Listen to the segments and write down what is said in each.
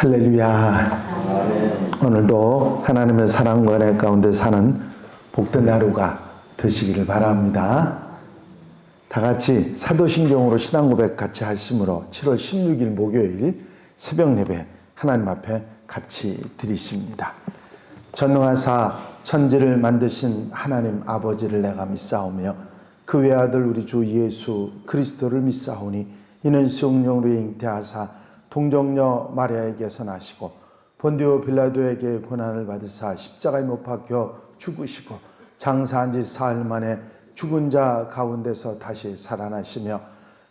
할렐루야. 오늘도 하나님의 사랑과 은혜 가운데 사는 복된 하루가 되시기를 바랍니다. 다 같이 사도신경으로 신앙 고백 같이 하심으로 7월 16일 목요일 새벽 예배 하나님 앞에 같이 드리십니다. 전능하사 천지를 만드신 하나님 아버지를 내가 믿사오며 그 외아들 우리 주 예수 그리스도를 믿사오니 이는 성령으로 잉태하사 동정녀 마리아에게서 나시고 본디오 빌라도에게 고난을 받으사 십자가에 못 박혀 죽으시고 장사한 지 사흘 만에 죽은 자 가운데서 다시 살아나시며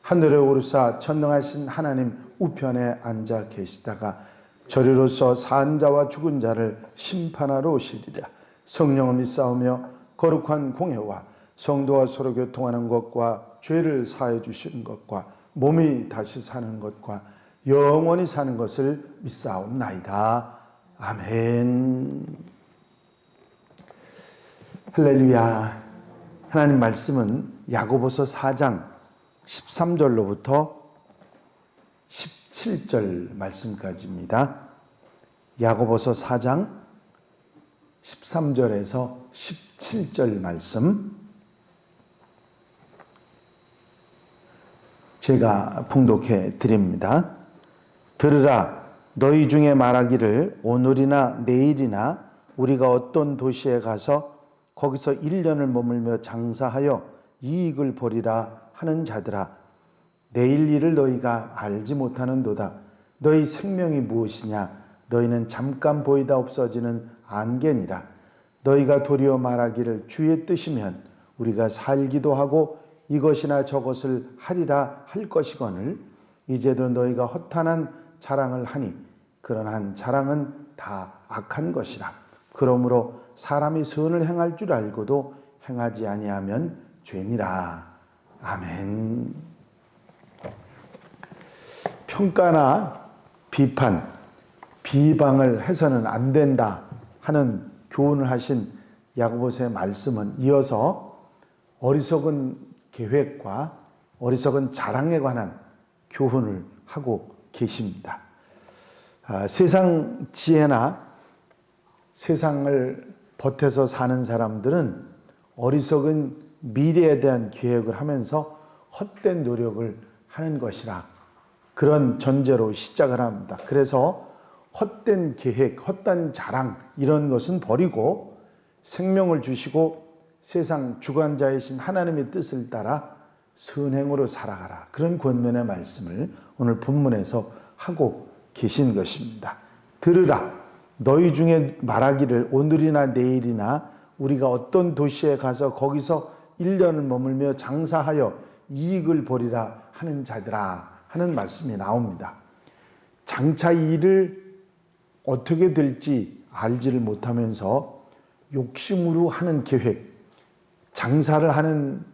하늘에 오르사 전능하신 하나님 우편에 앉아 계시다가 저리로서 산 자와 죽은 자를 심판하러 오시리라. 성령을 믿사오며 거룩한 공회와 성도와 서로 교통하는 것과 죄를 사해 주시는 것과 몸이 다시 사는 것과 영원히 사는 것을 믿사옵나이다. 아멘. 할렐루야. 하나님 말씀은 야고보서 4장 13절로부터 17절 말씀까지입니다. 야고보서 4장 13절에서 17절 말씀 제가 봉독해 드립니다. 들으라. 너희 중에 말하기를 오늘이나 내일이나 우리가 어떤 도시에 가서 거기서 1년을 머물며 장사하여 이익을 보리라 하는 자들아. 내일 일을 너희가 알지 못하는도다. 너희 생명이 무엇이냐? 너희는 잠깐 보이다 없어지는 안개니라. 너희가 도리어 말하기를 주의 뜻이면 우리가 살기도 하고 이것이나 저것을 하리라 할 것이거늘 이제도 너희가 허탄한 자랑을 하니 그러한 자랑은 다 악한 것이라. 그러므로 사람이 선을 행할 줄 알고도 행하지 아니하면 죄니라. 아멘. 평가나 비판, 비방을 해서는 안 된다 하는 교훈을 하신 야고보서의 말씀은 이어서 어리석은 계획과 어리석은 자랑에 관한 교훈을 하고 계십니다. 세상 지혜나 세상을 버텨서 사는 사람들은 어리석은 미래에 대한 계획을 하면서 헛된 노력을 하는 것이라 그런 전제로 시작을 합니다. 그래서 헛된 계획, 헛된 자랑 이런 것은 버리고 생명을 주시고 세상 주관자이신 하나님의 뜻을 따라 선행으로 살아가라. 그런 권면의 말씀을 오늘 본문에서 하고 계신 것입니다. 들으라. 너희 중에 말하기를 오늘이나 내일이나 우리가 어떤 도시에 가서 거기서 1년을 머물며 장사하여 이익을 보리라 하는 자들아 하는 말씀이 나옵니다. 장차 일을 어떻게 될지 알지를 못하면서 욕심으로 하는 계획, 장사를 하는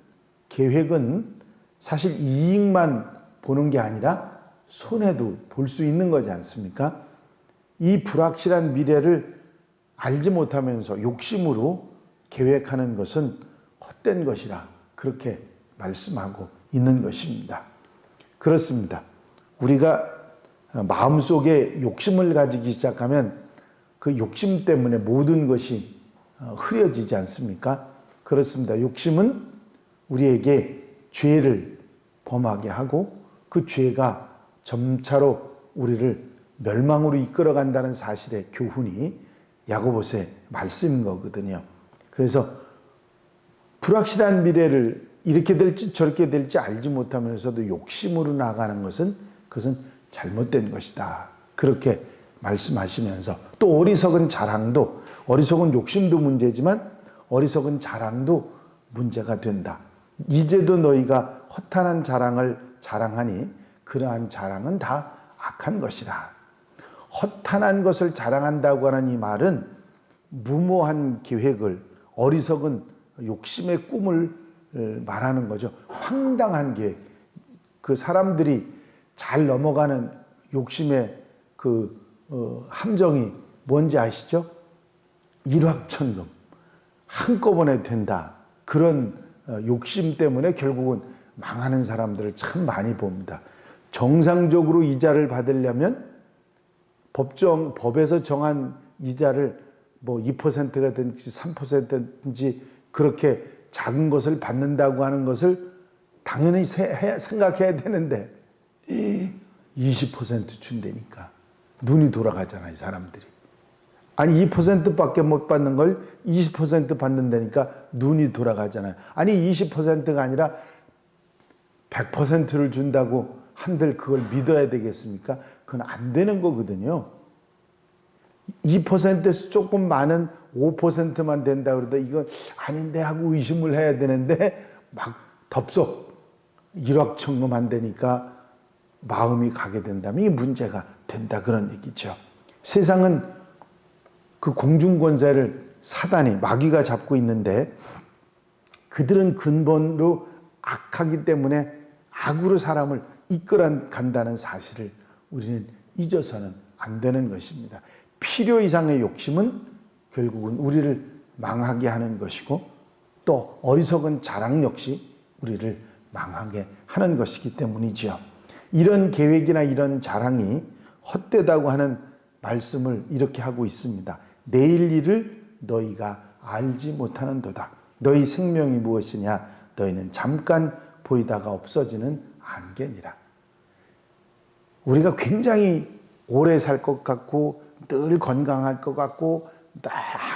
계획은 사실 이익만 보는 게 아니라 손해도 볼 수 있는 거지 않습니까? 이 불확실한 미래를 알지 못하면서 욕심으로 계획하는 것은 헛된 것이라 그렇게 말씀하고 있는 것입니다. 그렇습니다. 우리가 마음속에 욕심을 가지기 시작하면 그 욕심 때문에 모든 것이 흐려지지 않습니까? 그렇습니다. 욕심은 우리에게 죄를 범하게 하고 그 죄가 점차로 우리를 멸망으로 이끌어간다는 사실의 교훈이 야고보서의 말씀인 거거든요. 그래서 불확실한 미래를 이렇게 될지 저렇게 될지 알지 못하면서도 욕심으로 나가는 것은 그것은 잘못된 것이다. 그렇게 말씀하시면서 또 어리석은 자랑도 어리석은 욕심도 문제지만 어리석은 자랑도 문제가 된다. 이제도 너희가 허탄한 자랑을 자랑하니 그러한 자랑은 다 악한 것이라. 허탄한 것을 자랑한다고 하는 이 말은 무모한 계획을 어리석은 욕심의 꿈을 말하는 거죠. 황당한 계획. 그 사람들이 잘 넘어가는 욕심의 그 함정이 뭔지 아시죠? 일확천금. 한꺼번에 된다. 그런 욕심 때문에 결국은 망하는 사람들을 참 많이 봅니다. 정상적으로 이자를 받으려면 법에서 정한 이자를 뭐 2%가 된지 3%든지 그렇게 작은 것을 받는다고 하는 것을 당연히 생각해야 되는데 20% 준다니까 눈이 돌아가잖아요, 사람들이. 아니 2%밖에 못 받는 걸 20% 받는다니까 눈이 돌아가잖아요. 아니 20%가 아니라 100%를 준다고 한들 그걸 믿어야 되겠습니까? 그건 안 되는 거거든요. 2%에서 조금 많은 5%만 된다 그러다 이거 아닌데 하고 의심을 해야 되는데 막 덥석 일확천금 안 되니까 마음이 가게 된다면 이게 문제가 된다 그런 얘기죠. 세상은 그 공중권세를 사단이 마귀가 잡고 있는데 그들은 근본으로 악하기 때문에 악으로 사람을 이끌어 간다는 사실을 우리는 잊어서는 안 되는 것입니다. 필요 이상의 욕심은 결국은 우리를 망하게 하는 것이고 또 어리석은 자랑 역시 우리를 망하게 하는 것이기 때문이지요. 이런 계획이나 이런 자랑이 헛되다고 하는 말씀을 이렇게 하고 있습니다. 내일 일을 너희가 알지 못하는도다. 너희 생명이 무엇이냐? 너희는 잠깐 보이다가 없어지는 안개니라. 우리가 굉장히 오래 살 것 같고 늘 건강할 것 같고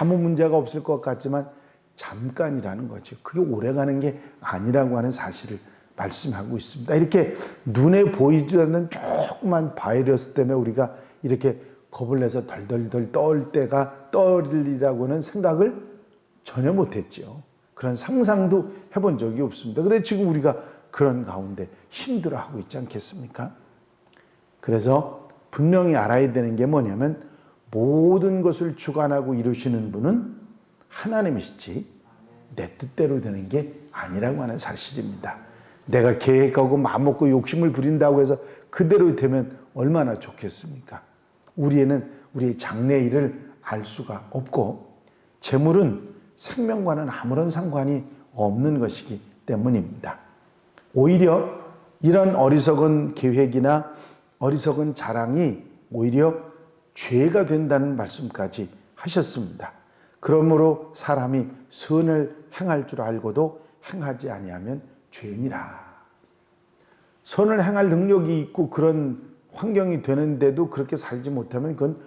아무 문제가 없을 것 같지만 잠깐이라는 거죠. 그게 오래가는 게 아니라고 하는 사실을 말씀하고 있습니다. 이렇게 눈에 보이지 않는 조그만 바이러스 때문에 우리가 이렇게 겁을 내서 덜덜덜 떨 때가 떨리라고는 생각을 전혀 못했죠. 그런 상상도 해본 적이 없습니다. 그런데 지금 우리가 그런 가운데 힘들어하고 있지 않겠습니까? 그래서 분명히 알아야 되는 게 뭐냐면 모든 것을 주관하고 이루시는 분은 하나님이시지 내 뜻대로 되는 게 아니라고 하는 사실입니다. 내가 계획하고 마음먹고 욕심을 부린다고 해서 그대로 되면 얼마나 좋겠습니까? 우리에는 우리의 장래일을 알 수가 없고 재물은 생명과는 아무런 상관이 없는 것이기 때문입니다. 오히려 이런 어리석은 계획이나 어리석은 자랑이 오히려 죄가 된다는 말씀까지 하셨습니다. 그러므로 사람이 선을 행할 줄 알고도 행하지 아니하면 죄니라. 선을 행할 능력이 있고 그런 환경이 되는데도 그렇게 살지 못하면 그건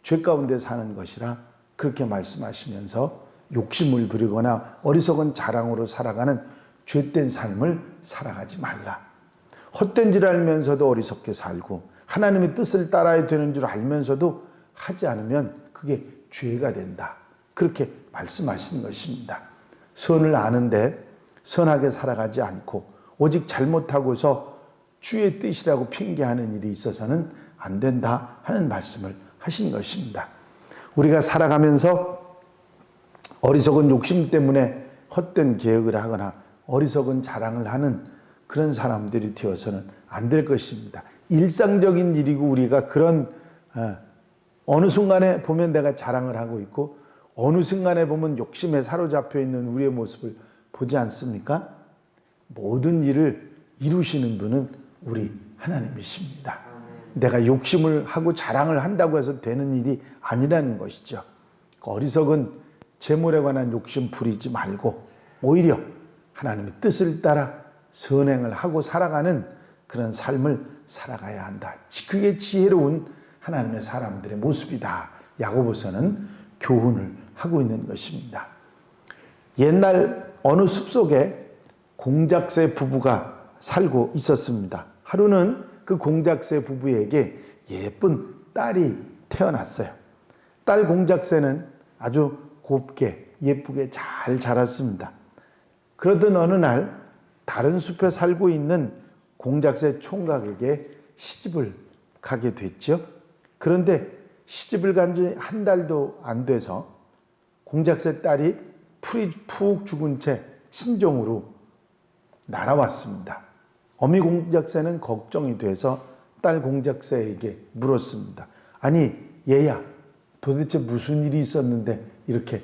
죄 가운데 사는 것이라 그렇게 말씀하시면서 욕심을 부리거나 어리석은 자랑으로 살아가는 죄된 삶을 살아가지 말라. 헛된 줄 알면서도 어리석게 살고 하나님의 뜻을 따라야 되는 줄 알면서도 하지 않으면 그게 죄가 된다. 그렇게 말씀하시는 것입니다. 선을 아는데 선하게 살아가지 않고 오직 잘못하고서 주의 뜻이라고 핑계하는 일이 있어서는 안 된다 하는 말씀을 하신 것입니다. 우리가 살아가면서 어리석은 욕심 때문에 헛된 계획을 하거나 어리석은 자랑을 하는 그런 사람들이 되어서는 안 될 것입니다. 일상적인 일이고 우리가 그런 어느 순간에 보면 내가 자랑을 하고 있고 어느 순간에 보면 욕심에 사로잡혀 있는 우리의 모습을 보지 않습니까? 모든 일을 이루시는 분은 우리 하나님이십니다. 내가 욕심을 하고 자랑을 한다고 해서 되는 일이 아니라는 것이죠. 어리석은 재물에 관한 욕심 부리지 말고 오히려 하나님의 뜻을 따라 선행을 하고 살아가는 그런 삶을 살아가야 한다. 그게 지혜로운 하나님의 사람들의 모습이다. 야고보서는 교훈을 하고 있는 것입니다. 옛날 어느 숲속에 공작새 부부가 살고 있었습니다. 하루는 그 공작새 부부에게 예쁜 딸이 태어났어요. 딸 공작새는 아주 곱게 예쁘게 잘 자랐습니다. 그러던 어느 날 다른 숲에 살고 있는 공작새 총각에게 시집을 가게 됐죠. 그런데 시집을 간 지 한 달도 안 돼서 공작새 딸이 풀이 푹 죽은 채 친정으로 날아왔습니다. 어미 공작새는 걱정이 돼서 딸 공작새에게 물었습니다. 아니 얘야, 도대체 무슨 일이 있었는데 이렇게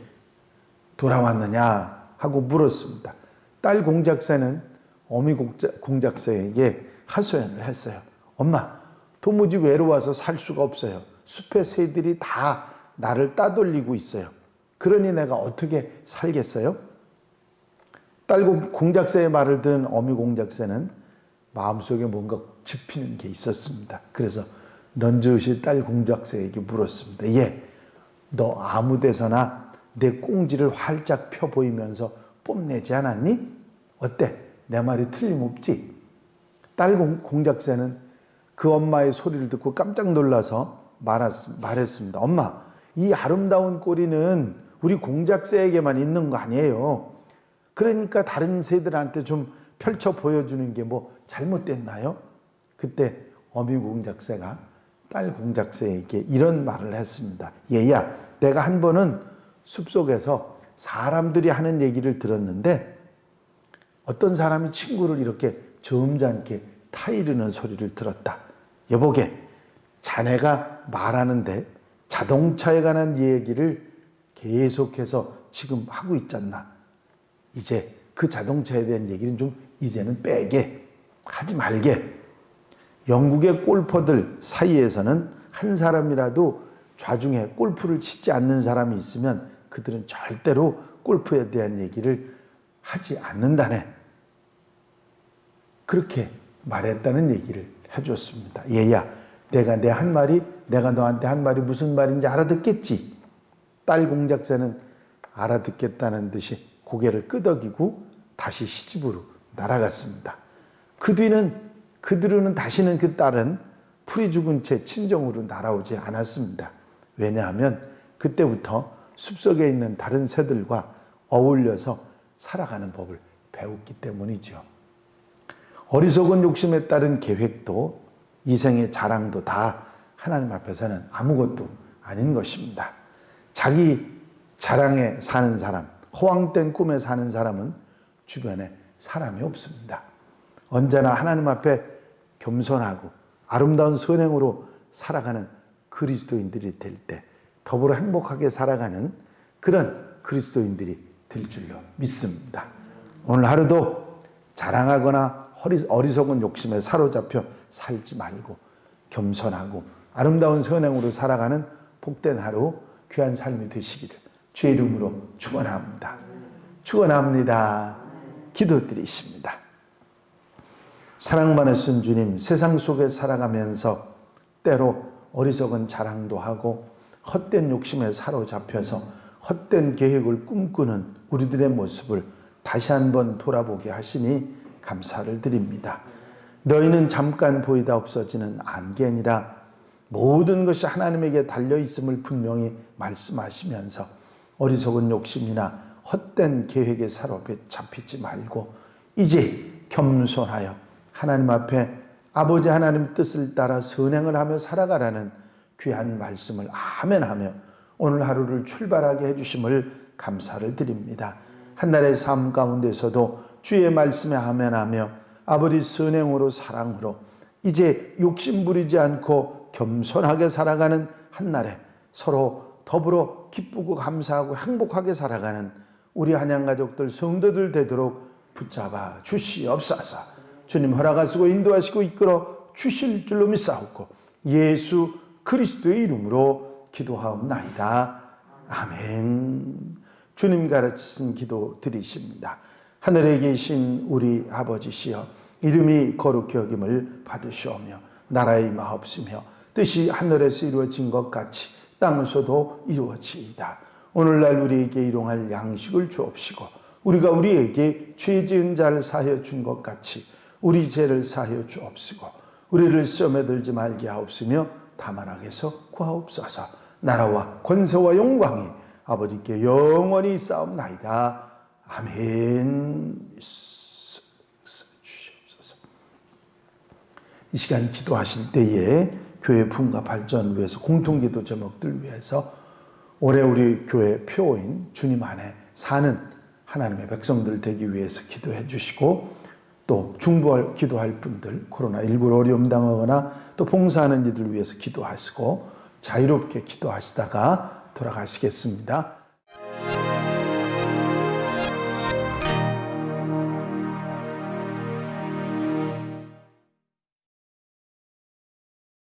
돌아왔느냐 하고 물었습니다. 딸 공작새는 어미 공작새에게 하소연을 했어요. 엄마, 도무지 외로워서 살 수가 없어요. 숲의 새들이 다 나를 따돌리고 있어요. 그러니 내가 어떻게 살겠어요? 딸 공작새의 말을 들은 어미 공작새는 마음속에 뭔가 짚히는 게 있었습니다. 그래서 넌지시 딸 공작새에게 물었습니다. 얘, 너 아무 데서나 내 꽁지를 활짝 펴 보이면서 뽐내지 않았니? 어때? 내 말이 틀림없지? 딸 공작새는 그 엄마의 소리를 듣고 깜짝 놀라서 말했습니다. 엄마, 이 아름다운 꼬리는 우리 공작새에게만 있는 거 아니에요. 그러니까 다른 새들한테 좀 펼쳐 보여주는 게 뭐 잘못됐나요? 그때 어미 공작새가 딸 공작새에게 이런 말을 했습니다. 얘야, 내가 한 번은 숲속에서 사람들이 하는 얘기를 들었는데 어떤 사람이 친구를 이렇게 점잖게 타이르는 소리를 들었다. 여보게, 자네가 말하는데 자동차에 관한 얘기를 계속해서 지금 하고 있잖나. 이제 그 자동차에 대한 얘기는 좀 이제는 빼게, 하지 말게. 영국의 골퍼들 사이에서는 한 사람이라도 좌중에 골프를 치지 않는 사람이 있으면 그들은 절대로 골프에 대한 얘기를 하지 않는다네. 그렇게 말했다는 얘기를 해줬습니다. 얘야, 내가 너한테 한 말이 무슨 말인지 알아듣겠지? 딸 공작새는 알아듣겠다는 듯이 고개를 끄덕이고 다시 시집으로 날아갔습니다. 그 뒤로는 다시는 그 딸은 풀이 죽은 채 친정으로 날아오지 않았습니다. 왜냐하면 그때부터 숲속에 있는 다른 새들과 어울려서 살아가는 법을 배웠기 때문이죠. 어리석은 욕심에 따른 계획도 이생의 자랑도 다 하나님 앞에서는 아무것도 아닌 것입니다. 자기 자랑에 사는 사람, 허황된 꿈에 사는 사람은 주변에 사람이 없습니다. 언제나 하나님 앞에 겸손하고 아름다운 선행으로 살아가는 그리스도인들이 될 때 더불어 행복하게 살아가는 그런 그리스도인들이 될 줄로 믿습니다. 오늘 하루도 자랑하거나 어리석은 욕심에 사로잡혀 살지 말고 겸손하고 아름다운 선행으로 살아가는 복된 하루, 귀한 삶이 되시기를 주의 이름으로 축원합니다. 축원합니다. 기도드리십니다. 사랑 많으신 주님, 세상 속에 살아가면서 때로 어리석은 자랑도 하고 헛된 욕심에 사로잡혀서 헛된 계획을 꿈꾸는 우리들의 모습을 다시 한번 돌아보게 하시니 감사를 드립니다. 너희는 잠깐 보이다 없어지는 안개니라. 모든 것이 하나님에게 달려있음을 분명히 말씀하시면서 어리석은 욕심이나 헛된 계획에 사로잡히지 말고 이제 겸손하여 하나님 앞에 아버지 하나님 뜻을 따라 선행을 하며 살아가라는 귀한 말씀을 아멘하며 오늘 하루를 출발하게 해주심을 감사를 드립니다. 한날의 삶 가운데서도 주의 말씀에 아멘하며 아버지 선행으로 사랑으로 이제 욕심 부리지 않고 겸손하게 살아가는 한날에 서로 더불어 기쁘고 감사하고 행복하게 살아가는 우리 한양가족들 성도들 되도록 붙잡아 주시옵소서. 주님 허락하시고 인도하시고 이끌어 주실 줄로 믿사옵고 예수 그리스도의 이름으로 기도하옵나이다. 아멘. 주님 가르치신 기도 드리십니다. 하늘에 계신 우리 아버지시여, 이름이 거룩히 여김을 받으시오며 나라의 임하옵시며 뜻이 하늘에서 이루어진 것 같이 땅에서도 이루어지이다. 오늘날 우리에게 일용할 양식을 주옵시고 우리가 우리에게 죄 지은 자를 사하여 준 것 같이 우리 죄를 사하여 주옵시고 우리를 시험에 들지 말게 하옵시며 다만 악에서 구하옵소서. 나라와 권세와 영광이 아버지께 영원히 있사옵나이다. 아멘. 이 시간 기도하실 때에 교회 부흥과 발전을 위해서 공통기도 제목들 위해서 올해 우리 교회 표어인 주님 안에 사는 하나님의 백성들 되기 위해서 기도해 주시고 또 중보할 기도할 분들 코로나19로 어려움 당하거나 또 봉사하는 이들 위해서 기도하시고 자유롭게 기도하시다가 돌아가시겠습니다.